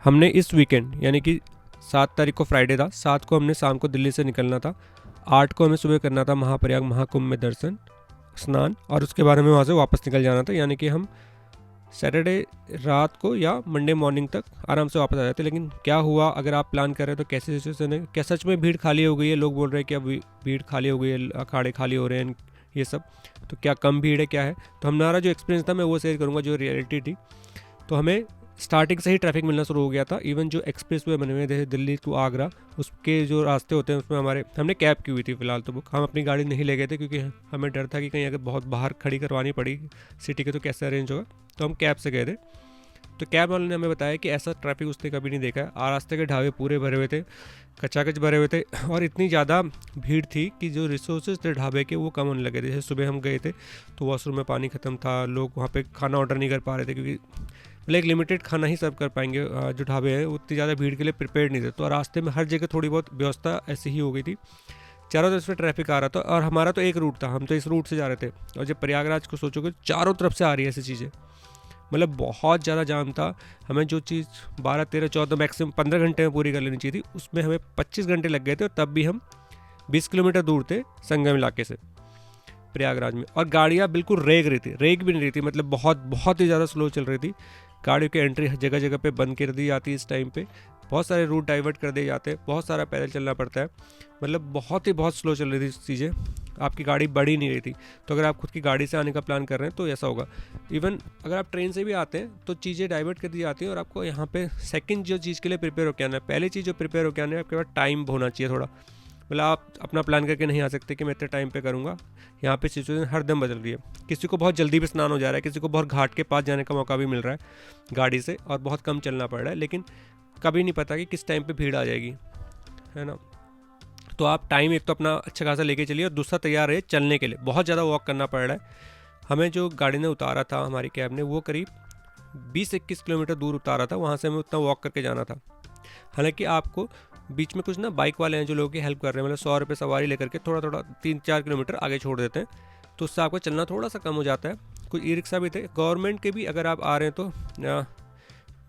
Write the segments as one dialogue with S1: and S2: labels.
S1: हमने इस वीकेंड यानी कि 7 तारीख को फ्राइडे था, 7 को हमने शाम को दिल्ली से निकलना था, 8 को हमें सुबह करना था महाप्रयाग महाकुंभ में दर्शन स्नान, और उसके बाद हमें वहाँ से वापस निकल जाना था। यानी कि हम सैटरडे रात को या मंडे मॉर्निंग तक आराम से वापस आ जाते। लेकिन क्या हुआ, अगर आप प्लान कर रहे हो तो कैसी सिचुएशन है, क्या सच में भीड़ खाली हो गई है? लोग बोल रहे हैं कि अब भीड़ खाली हो गई है, अखाड़े खाली हो रहे हैं, ये सब। तो क्या कम भीड़ है, क्या है? तो हमारा जो एक्सपीरियंस था मैं वो शेयर करूँगा, जो रियलिटी थी। तो हमें स्टार्टिंग से ही ट्रैफिक मिलना शुरू हो गया था। इवन जो एक्सप्रेस वे बने हुए थे दिल्ली टू आगरा, उसके जो रास्ते होते हैं उसमें हमने कैब की हुई थी फिलहाल तो बुक। हम अपनी गाड़ी नहीं ले गए थे क्योंकि हमें डर था कि कहीं अगर बहुत बाहर खड़ी करवानी पड़ी सिटी के तो कैसे अरेंज होगा, तो हम कैब से गए थे। तो कैब वाले ने हमें बताया कि ऐसा ट्रैफिक उसने कभी नहीं देखा है। रास्ते के ढाबे पूरे भरे हुए थे, कचाकच भरे हुए थे, और इतनी ज़्यादा भीड़ थी कि जो रिसोर्सेज थे ढाबे के वो कम होने लगे थे। जैसे सुबह हम गए थे तो वॉशरूम में पानी ख़त्म था, लोग वहाँ पे खाना ऑर्डर नहीं कर पा रहे थे क्योंकि मतलब एक लिमिटेड खाना ही सर्व कर पाएंगे जो ढाबे हैं, उतनी ज़्यादा भीड़ के लिए प्रिपेयर्ड नहीं थे। तो रास्ते में हर जगह थोड़ी बहुत व्यवस्था ऐसी ही हो गई थी, चारों तरफ से ट्रैफिक आ रहा था। और हमारा तो एक रूट था, हम तो इस रूट से जा रहे थे, और जब प्रयागराज को सोचोगे चारों तरफ से आ रही है ऐसी चीज़ें, मतलब बहुत ज़्यादा जाम था। हमें जो चीज़ 12, 13, 14 मैक्सिमम 15 घंटे में पूरी कर लेनी चाहिए थी, उसमें हमें 25 घंटे लग गए थे, और तब भी हम 20 किलोमीटर दूर थे संगम इलाके से प्रयागराज में। और गाड़ियाँ बिल्कुल रेग भी नहीं रही थी, मतलब बहुत ही ज़्यादा स्लो चल रही थी। गाड़ियों की एंट्री जगह जगह पे बंद कर दी जाती है इस टाइम पे, बहुत सारे रूट डाइवर्ट कर दिए जाते हैं, बहुत सारा पैदल चलना पड़ता है, मतलब बहुत स्लो चल रही थी चीज़ें। आपकी गाड़ी बढ़ ही नहीं रही थी। तो अगर आप खुद की गाड़ी से आने का प्लान कर रहे हैं तो ऐसा होगा। इवन अगर आप ट्रेन से भी आते हैं तो चीज़ें डाइवर्ट कर दी जाती हैं, और आपको यहाँ पे सेकंड जो चीज़ के लिए प्रिपेयर होकर आना है, पहली चीज़ जो प्रिपेयर होकर आना है, आपके पास टाइम होना चाहिए थोड़ा। मतलब आप अपना प्लान करके नहीं आ सकते कि मैं इतने टाइम पे करूँगा। यहाँ पे सिचुएशन हर दम बदल रही है, किसी को बहुत जल्दी भी स्नान हो जा रहा है, किसी को बहुत घाट के पास जाने का मौका भी मिल रहा है गाड़ी से, और बहुत कम चलना पड़ रहा है। लेकिन कभी नहीं पता कि किस टाइम पे भीड़ आ जाएगी, है ना। तो आप टाइम एक तो अपना अच्छा खासा लेके चलिए, और दूसरा तैयार रहे चलने के लिए। बहुत ज़्यादा वॉक करना पड़ रहा है हमें। जो गाड़ी ने उतारा था हमारी कैब ने, वो करीब 20-21 किलोमीटर दूर उतारा था, वहाँ से हमें उतना वॉक करके जाना था। हालांकि आपको बीच में कुछ ना बाइक वाले हैं जो लोगों की हेल्प कर रहे हैं, मतलब 100 रुपये सवारी लेकर के थोड़ा 3-4 किलोमीटर आगे छोड़ देते हैं, तो उससे आपका चलना थोड़ा सा कम हो जाता है। कुछ ई रिक्शा भी थे गवर्नमेंट के भी, अगर आप आ रहे हैं तो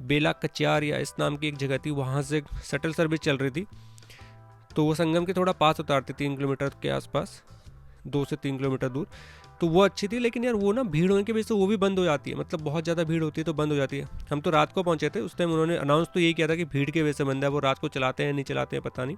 S1: बेला कचियार या इस नाम की एक जगह थी, वहाँ से शटल सर्विस चल रही थी। तो वो संगम के थोड़ा पास उतारती, 3 किलोमीटर के आसपास, 2 से 3 किलोमीटर दूर, तो वो अच्छी थी। लेकिन यार वो ना भीड़ होने की वजह से वो भी बंद हो जाती है, मतलब बहुत ज़्यादा भीड़ होती है तो बंद हो जाती है। हम तो रात को पहुँचे थे, उस टाइम उन्होंने अनाउंस तो यही किया था कि भीड़ की वजह से बंद है। वो रात को चलाते हैं नहीं चलाते हैं पता नहीं,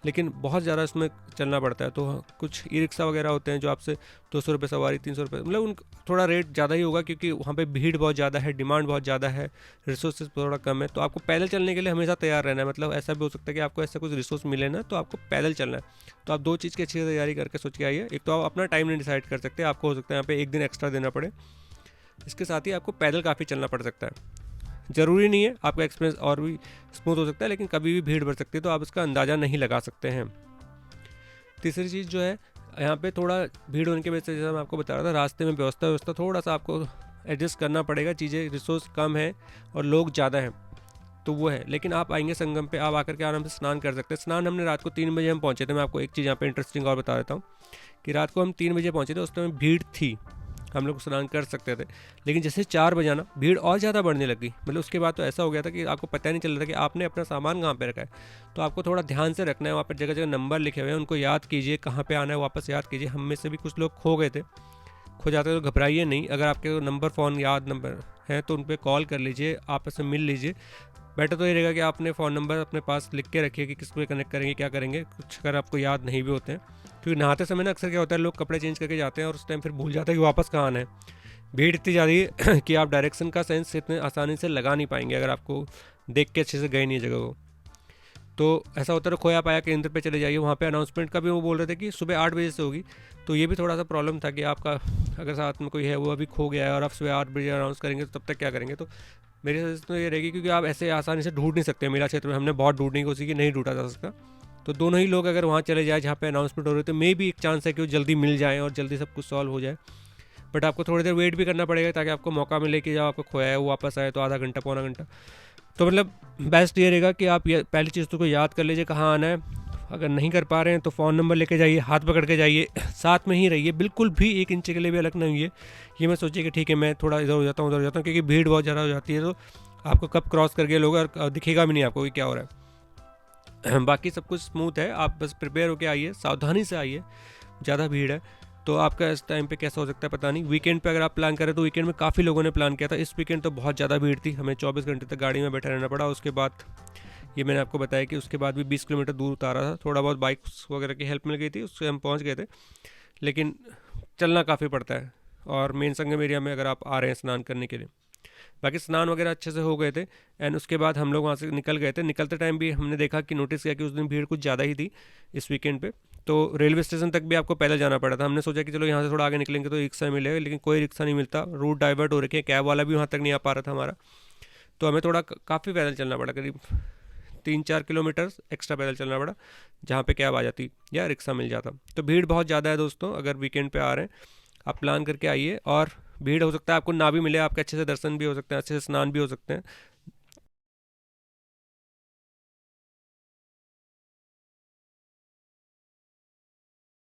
S1: लेकिन बहुत ज़्यादा इसमें चलना पड़ता है। तो कुछ ई रिक्शा वगैरह होते हैं जो आपसे 200 रुपये सवारी, 300 रुपये, मतलब उन थोड़ा रेट ज़्यादा ही होगा क्योंकि वहाँ पे भीड़ बहुत ज़्यादा है, डिमांड बहुत ज़्यादा है, रिसोर्सेज थोड़ा कम है। तो आपको पैदल चलने के लिए हमेशा तैयार रहना है। मतलब ऐसा भी हो सकता है कि आपको ऐसा कुछ रिसोर्स मिले ना, तो आपको पैदल चलना है। तो आप दो चीज़ की अच्छी तैयारी करके सोच के आइए। एक तो आप अपना टाइम नहीं डिसाइड कर सकते, आपको हो सकता है यहाँ पे एक दिन एक्स्ट्रा देना पड़े, इसके साथ ही आपको पैदल काफ़ी चलना पड़ सकता है। ज़रूरी नहीं है, आपका एक्सपीरियंस और भी स्मूथ हो सकता है, लेकिन कभी भी भीड़ बढ़ सकती है, तो आप इसका अंदाज़ा नहीं लगा सकते हैं। तीसरी चीज़ जो है, यहाँ पे थोड़ा भीड़ होने की वजह से, जैसा मैं आपको बता रहा था, रास्ते में व्यवस्था थोड़ा सा आपको एडजस्ट करना पड़ेगा। चीज़ें रिसोर्स कम है और लोग ज़्यादा हैं, तो वो है। लेकिन आप आएंगे संगम पे, आप आकर के आराम से स्नान कर सकते हैं। स्नान हमने रात को 3 बजे हम पहुँचे थे। मैं आपको एक चीज़ यहाँ पे इंटरेस्टिंग और बता देता हूँ कि रात को हम 3 बजे पहुँचे थे, उस टाइम भीड़ थी, हम लोग स्नान कर सकते थे। लेकिन जैसे 4 बजे ना भीड़ और ज़्यादा बढ़ने लगी। मतलब उसके बाद तो ऐसा हो गया था कि आपको पता नहीं चल रहा था कि आपने अपना सामान कहाँ पे रखा है। तो आपको थोड़ा ध्यान से रखना है। वहाँ पर जगह जगह नंबर लिखे हुए हैं, उनको याद कीजिए, कहाँ पे आना है वापस याद कीजिए। हम में से भी कुछ लोग खो गए थे। खो जाते तो घबराइए नहीं, अगर आपके नंबर फ़ोन याद नंबर हैं तो उन पर कॉल कर लीजिए, आपस में मिल लीजिए। बेटर तो ये रहेगा कि आपने फ़ोन नंबर अपने पास लिख के रखिए कि किसको कनेक्ट करेंगे, क्या करेंगे, कुछ अगर आपको याद नहीं भी होते हैं। क्योंकि नहाते समय ना अक्सर क्या होता है, लोग कपड़े चेंज करके जाते हैं और उस टाइम फिर भूल जाते हैं कि वापस कहाँ आना है। भीड़ इतनी ज़्यादा है कि आप डायरेक्शन का सेंस इतने आसानी से लगा नहीं पाएंगे अगर आपको देख के अच्छे से गए नहीं जगह को। तो ऐसा होता है, खोया पाया केंद्र पे चले जाइए। वहाँ पे अनाउंसमेंट का भी वो बोल रहे थे कि सुबह 8 बजे से होगी। तो ये भी थोड़ा सा प्रॉब्लम था कि आपका अगर साथ में कोई है वो अभी खो गया है और आप सुबह 8 बजे अनाउंस करेंगे तो तब तक क्या करेंगे। तो मेरी सजेशन तो ये रहेगी, क्योंकि आप ऐसे आसानी से ढूंढ नहीं सकते। मेरा क्षेत्र में हमने बहुत ढूंढने की कोशिश की, नहीं ढूंढा जा सकता। तो दोनों ही लोग अगर वहाँ चले जाए जहाँ पे अनाउंसमेंट हो रही है, तो मे भी एक चांस है कि वो जल्दी मिल जाए और जल्दी सब कुछ सॉल्व हो जाए। बट आपको थोड़ी देर वेट भी करना पड़ेगा ताकि आपको मौका मिले कि जब आपको खोया है वो वापस आए, तो आधा घंटा पौना घंटा। तो मतलब बेस्ट ये रहेगा कि आप पहली चीज़ तो को याद कर लीजिए कहाँ आना है। अगर नहीं कर पा रहे हैं तो फ़ोन नंबर लेके जाइए, हाथ पकड़ के जाइए, साथ में ही रहिए, बिल्कुल भी 1 इंच के लिए भी अलग नहीं हुई है। ये मैं सोचिए कि ठीक है मैं थोड़ा इधर हो जाता हूँ उधर हो जाता हूँ, क्योंकि भीड़ बहुत ज़्यादा हो जाती है। तो आपको कब क्रॉस कर गए लोग और दिखेगा भी नहीं आपको कि क्या हो रहा है। बाकी सब कुछ स्मूथ है, आप बस प्रिपेयर होके आइए, सावधानी से आइए। ज़्यादा भीड़ है तो आपका इस टाइम पे कैसा हो सकता है पता नहीं। वीकेंड पे अगर आप प्लान करें तो वीकेंड में काफ़ी लोगों ने प्लान किया था, इस वीकेंड तो बहुत ज़्यादा भीड़ थी, हमें 24 घंटे तक गाड़ी में बैठा रहना पड़ा। उसके बाद ये मैंने आपको बताया कि उसके बाद भी 20 किलोमीटर दूर उतारा था, थोड़ा बहुत बाइक्स वगैरह की हेल्प मिल गई थी, उससे हम पहुँच गए थे, लेकिन चलना काफ़ी पड़ता है। और मेन संगम एरिया में अगर आप आ रहे हैं स्नान करने के लिए, बाकी स्नान वगैरह अच्छे से हो गए थे। एंड उसके बाद हम लोग वहाँ से निकल गए थे। निकलते टाइम भी हमने देखा कि नोटिस किया कि उस दिन भीड़ कुछ ज़्यादा ही थी इस वीकेंड पे, तो रेलवे स्टेशन तक भी आपको पैदल जाना पड़ा था। हमने सोचा कि चलो यहाँ से थोड़ा आगे निकलेंगे तो रिक्शा मिलेगा, लेकिन कोई रिक्शा नहीं मिलता, रूट डाइवर्ट हो रखे हैं, कैब वाला भी वहाँ तक नहीं आ पा रहा था हमारा, तो हमें थोड़ा काफ़ी पैदल चलना पड़ा, करीब 3-4 किलोमीटर एक्स्ट्रा पैदल चलना पड़ा, जहाँ पे कैब आ जाती या रिक्शा मिल जाता। तो भीड़ बहुत ज़्यादा है दोस्तों, अगर वीकेंड पे आ रहे हैं आप प्लान करके आइए। और भीड़ हो सकता है आपको ना भी मिले, आपके अच्छे से दर्शन भी हो सकते हैं, अच्छे से स्नान भी हो सकते हैं,